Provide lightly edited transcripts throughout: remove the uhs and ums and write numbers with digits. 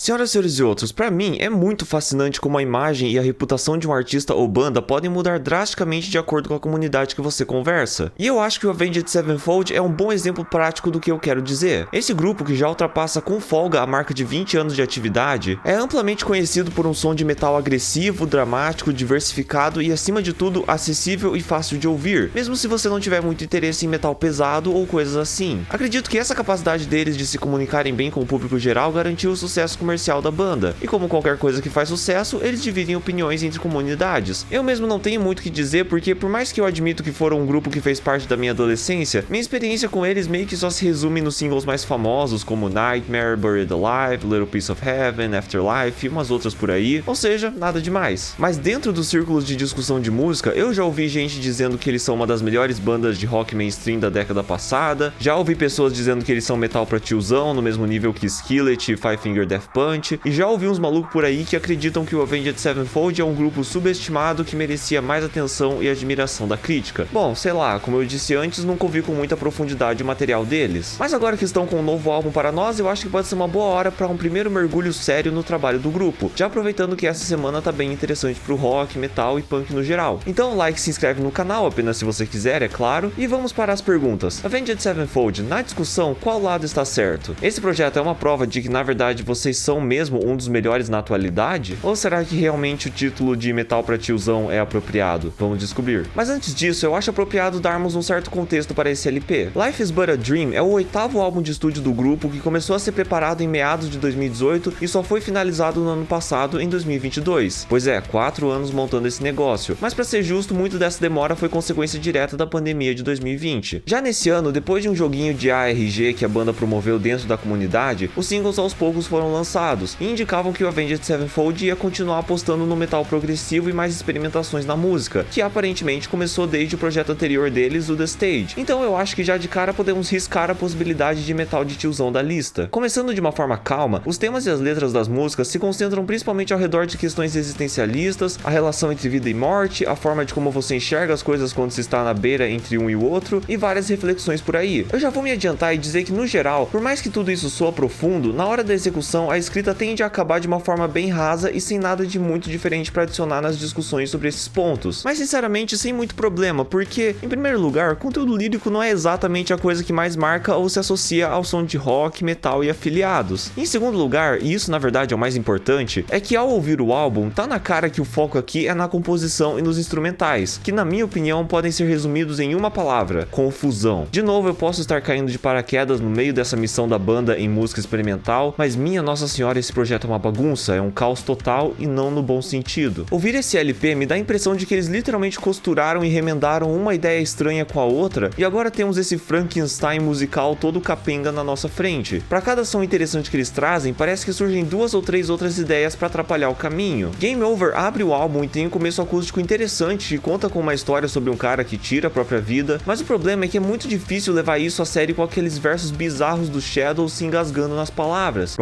Senhoras, senhores e outros, pra mim é muito fascinante como a imagem e a reputação de um artista ou banda podem mudar drasticamente de acordo com a comunidade que você conversa. E eu acho que o Avenged Sevenfold é um bom exemplo prático do que eu quero dizer. Esse grupo, que já ultrapassa com folga a marca de 20 anos de atividade, é amplamente conhecido por um som de metal agressivo, dramático, diversificado e, acima de tudo, acessível e fácil de ouvir, mesmo se você não tiver muito interesse em metal pesado ou coisas assim. Acredito que essa capacidade deles de se comunicarem bem com o público geral garantiu o sucesso comercial da banda, e como qualquer coisa que faz sucesso, eles dividem opiniões entre comunidades. Eu mesmo não tenho muito o que dizer porque, por mais que eu admito que foram um grupo que fez parte da minha adolescência, minha experiência com eles meio que só se resume nos singles mais famosos como Nightmare, Buried Alive, Little Piece of Heaven, Afterlife e umas outras por aí, ou seja, nada demais. Mas dentro dos círculos de discussão de música, eu já ouvi gente dizendo que eles são uma das melhores bandas de rock mainstream da década passada, já ouvi pessoas dizendo que eles são metal pra tiozão, no mesmo nível que Skillet e Five Finger Death Punch, e já ouvi uns malucos por aí que acreditam que o Avenged Sevenfold é um grupo subestimado que merecia mais atenção e admiração da crítica. Bom, sei lá, como eu disse antes, nunca ouvi com muita profundidade o material deles. Mas agora que estão com um novo álbum para nós, eu acho que pode ser uma boa hora para um primeiro mergulho sério no trabalho do grupo, já aproveitando que essa semana tá bem interessante pro rock, metal e punk no geral. Então like e se inscreve no canal, apenas se você quiser, é claro, e vamos para as perguntas. Avenged Sevenfold, na discussão, qual lado está certo? Esse projeto é uma prova de que na verdade vocês são mesmo um dos melhores na atualidade? Ou será que realmente o título de metal pra tiozão é apropriado? Vamos descobrir. Mas antes disso, eu acho apropriado darmos um certo contexto para esse LP. Life is But a Dream é o 8º álbum de estúdio do grupo que começou a ser preparado em meados de 2018 e só foi finalizado no ano passado, em 2022. Pois é, 4 anos montando esse negócio. Mas pra ser justo, muito dessa demora foi consequência direta da pandemia de 2020. Já nesse ano, depois de um joguinho de ARG que a banda promoveu dentro da comunidade, os singles aos poucos foram lançados e indicavam que o Avenged Sevenfold ia continuar apostando no metal progressivo e mais experimentações na música, que aparentemente começou desde o projeto anterior deles, o The Stage. Então eu acho que já de cara podemos riscar a possibilidade de metal de tiozão da lista. Começando de uma forma calma, os temas e as letras das músicas se concentram principalmente ao redor de questões existencialistas, a relação entre vida e morte, a forma de como você enxerga as coisas quando se está na beira entre um e o outro, e várias reflexões por aí. Eu já vou me adiantar e dizer que, no geral, por mais que tudo isso soa profundo, na hora da execução a escrita tende a acabar de uma forma bem rasa e sem nada de muito diferente para adicionar nas discussões sobre esses pontos. Mas sinceramente sem muito problema, porque, em primeiro lugar, conteúdo lírico não é exatamente a coisa que mais marca ou se associa ao som de rock, metal e afiliados. Em segundo lugar, e isso na verdade é o mais importante, é que ao ouvir o álbum, tá na cara que o foco aqui é na composição e nos instrumentais, que na minha opinião podem ser resumidos em uma palavra: confusão. De novo, eu posso estar caindo de paraquedas no meio dessa missão da banda em música experimental, mas minha nossa senhora, esse projeto é uma bagunça, é um caos total e não no bom sentido. Ouvir esse LP me dá a impressão de que eles literalmente costuraram e remendaram uma ideia estranha com a outra, e agora temos esse Frankenstein musical todo capenga na nossa frente. Para cada som interessante que eles trazem, parece que surgem 2 ou 3 outras ideias para atrapalhar o caminho. Game Over abre o álbum e tem um começo acústico interessante e conta com uma história sobre um cara que tira a própria vida, mas o problema é que é muito difícil levar isso a sério com aqueles versos bizarros do Shadows se engasgando nas palavras.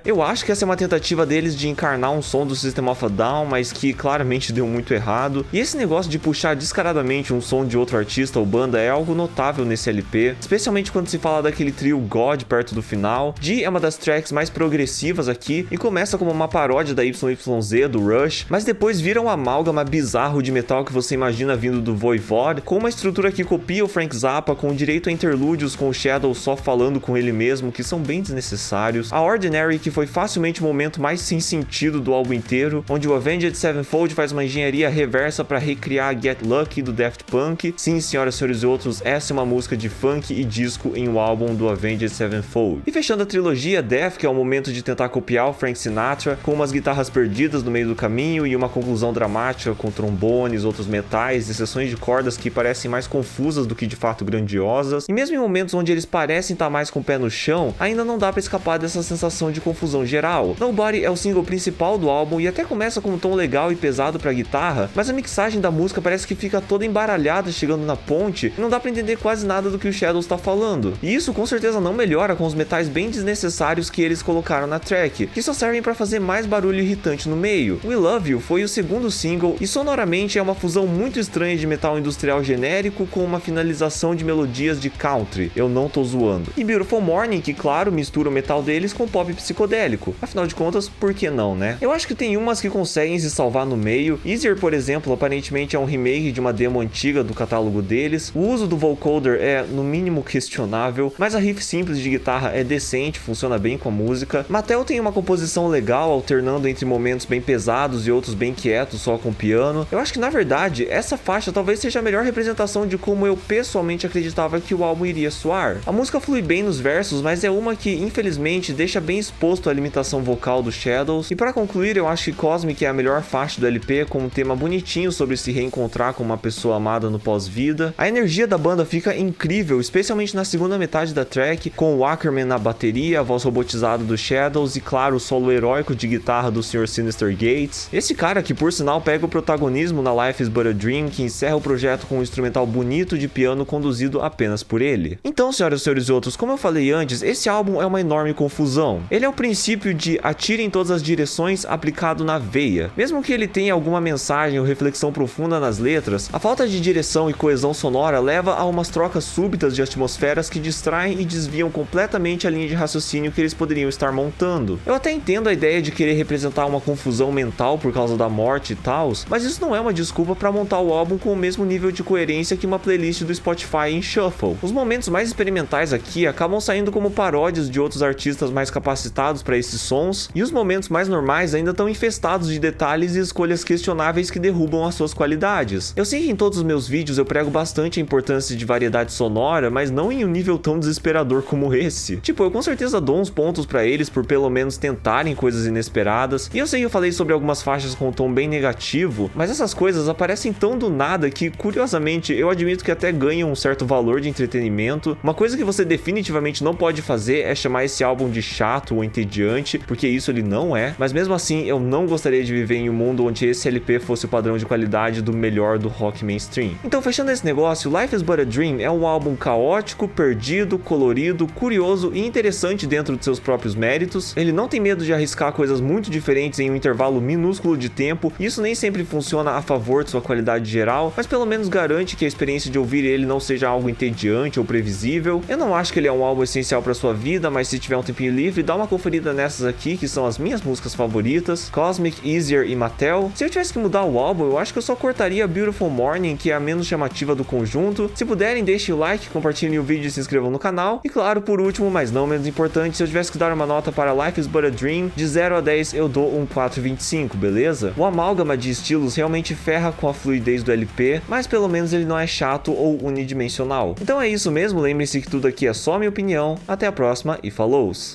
Eu acho que essa é uma tentativa deles de encarnar um som do System of a Down, mas que claramente deu muito errado. E esse negócio de puxar descaradamente um som de outro artista ou banda é algo notável nesse LP, especialmente quando se fala daquele trio God perto do final. G é uma das tracks mais progressivas aqui e começa como uma paródia da YYZ do Rush, mas depois vira um amálgama bizarro de metal que você imagina vindo do Voivod, com uma estrutura que copia o Frank Zappa, com direito a interlúdios com o Shadow só falando com ele mesmo, que são bem desnecessários. A Ordinary, que foi facilmente o momento mais sem sentido do álbum inteiro, onde o Avenged Sevenfold faz uma engenharia reversa para recriar Get Lucky do Daft Punk. Sim, senhoras, senhores e outros, essa é uma música de funk e disco em um álbum do Avenged Sevenfold. E fechando a trilogia, Death, que é o momento de tentar copiar o Frank Sinatra, com umas guitarras perdidas no meio do caminho e uma conclusão dramática com trombones, outros metais e seções de cordas que parecem mais confusas do que de fato grandiosas. E mesmo em momentos onde eles parecem estar mais com o pé no chão, ainda não dá pra escapar dessa sensação de confusão geral. Nobody é o single principal do álbum e até começa com um tom legal e pesado pra guitarra, mas a mixagem da música parece que fica toda embaralhada chegando na ponte e não dá pra entender quase nada do que o Shadows tá falando. E isso com certeza não melhora com os metais bem desnecessários que eles colocaram na track, que só servem pra fazer mais barulho irritante no meio. We Love You foi o segundo single e sonoramente é uma fusão muito estranha de metal industrial genérico com uma finalização de melodias de country. eu não tô zoando. E Beautiful Morning, que claro, mistura o metal deles com pop psicodélico. Afinal de contas, por que não, né? Eu acho que tem umas que conseguem se salvar no meio. Easier, por exemplo, aparentemente é um remake de uma demo antiga do catálogo deles. O uso do vocoder é, no mínimo, questionável, mas a riff simples de guitarra é decente, funciona bem com a música. Mattel tem uma composição legal, alternando entre momentos bem pesados e outros bem quietos, só com piano. Eu acho que, na verdade, essa faixa talvez seja a melhor representação de como eu pessoalmente acreditava que o álbum iria soar. A música flui bem nos versos, mas é uma que, infelizmente, deixa bem exposto a limitação vocal do Shadows. E para concluir, eu acho que Cosmic é a melhor faixa do LP, com um tema bonitinho sobre se reencontrar com uma pessoa amada no pós-vida. A energia da banda fica incrível, especialmente na segunda metade da track, com o Ackerman na bateria, a voz robotizada do Shadows e, claro, o solo heróico de guitarra do Sr. Sinister Gates. Esse cara que, por sinal, pega o protagonismo na Life is But a Dream, que encerra o projeto com um instrumental bonito de piano conduzido apenas por ele. Então, senhoras e senhores outros, como eu falei antes, esse álbum é uma enorme confusão. Ele é o princípio de atire em todas as direções aplicado na veia. Mesmo que ele tenha alguma mensagem ou reflexão profunda nas letras, a falta de direção e coesão sonora leva a umas trocas súbitas de atmosferas que distraem e desviam completamente a linha de raciocínio que eles poderiam estar montando. Eu até entendo a ideia de querer representar uma confusão mental por causa da morte e tals, mas isso não é uma desculpa para montar o álbum com o mesmo nível de coerência que uma playlist do Spotify em shuffle. Os momentos mais experimentais aqui acabam saindo como paródias de outros artistas mais capacitados para esses sons, e os momentos mais normais ainda estão infestados de detalhes e escolhas questionáveis que derrubam as suas qualidades. Eu sei que em todos os meus vídeos eu prego bastante a importância de variedade sonora, mas não em um nível tão desesperador como esse. Tipo, eu com certeza dou uns pontos pra eles por pelo menos tentarem coisas inesperadas, e eu sei que eu falei sobre algumas faixas com um tom bem negativo, mas essas coisas aparecem tão do nada que, curiosamente, eu admito que até ganham um certo valor de entretenimento. Uma coisa que você definitivamente não pode fazer é chamar esse álbum de chato ou entediante, porque isso ele não é, mas mesmo assim eu não gostaria de viver em um mundo onde esse LP fosse o padrão de qualidade do melhor do rock mainstream. Então, fechando esse negócio, Life is But a Dream é um álbum caótico, perdido, colorido, curioso e interessante dentro de seus próprios méritos. Ele não tem medo de arriscar coisas muito diferentes em um intervalo minúsculo de tempo, e isso nem sempre funciona a favor de sua qualidade geral, mas pelo menos garante que a experiência de ouvir ele não seja algo entediante ou previsível. Eu não acho que ele é um álbum essencial para sua vida, mas se tiver um tempinho livre, dá uma conferida nessas aqui, que são as minhas músicas favoritas, Cosmic, Easier e Mattel. Se eu tivesse que mudar o álbum, eu acho que eu só cortaria Beautiful Morning, que é a menos chamativa do conjunto. Se puderem, deixem o like, compartilhem o vídeo e se inscrevam no canal. E claro, por último, mas não menos importante, se eu tivesse que dar uma nota para Life is But a Dream, de 0 a 10 eu dou um 4,25, beleza? O amálgama de estilos realmente ferra com a fluidez do LP, mas pelo menos ele não é chato ou unidimensional. Então é isso mesmo, lembrem-se que tudo aqui é só minha opinião. Até a próxima e falou!